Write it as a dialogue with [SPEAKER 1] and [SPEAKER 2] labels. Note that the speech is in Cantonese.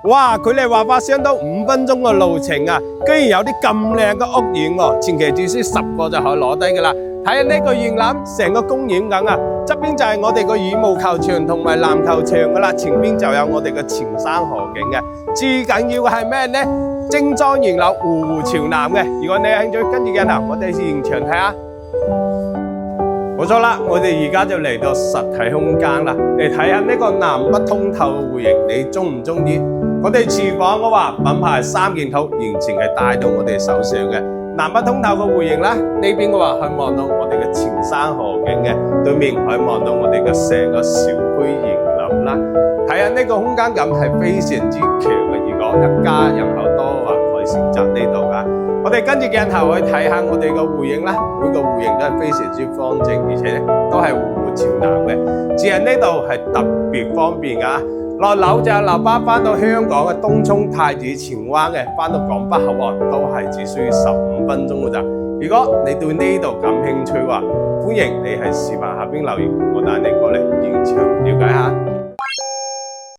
[SPEAKER 1] 哇！距離華發商都5分鐘嘅路程啊，居然有啲咁靚嘅屋苑喎，前期只需10個就可以攞低噶啦。睇下呢個園林，成個公園咁啊，側邊就係我哋個羽毛球場同埋籃球場噶啦，前邊就有我哋嘅前山河景嘅。最緊要嘅係咩呢？精裝園樓，戶戶朝南嘅。如果你有興趣，跟住鏡頭，我哋去現場睇下。冇錯啦，我哋而家就嚟到實體空間啦，嚟睇下呢個南北通透嘅戶型，你中唔中意？我哋廚房嘅話，品牌3件套，完全係帶到我哋手上嘅。南北通透嘅戶型啦，呢邊嘅話可以望到我哋嘅前山河景嘅，對面可以望到我哋嘅成個小區園林啦。睇下呢個空間感係非常之強嘅，如果一家人口多嘅話，可以選擇呢度噶。我哋跟住鏡頭去睇下我哋個戶型啦，每個戶型都係非常之方正，而且都係戶戶朝南嘅。至於呢度係特別方便噶，落樓就有樓巴翻到香港嘅東涌太子前灣嘅，翻到港北口岸都係只需要15分鐘嘅咋。如果你對呢度感興趣嘅話，歡迎你喺視頻下邊留言，我帶你過嚟現場了解下。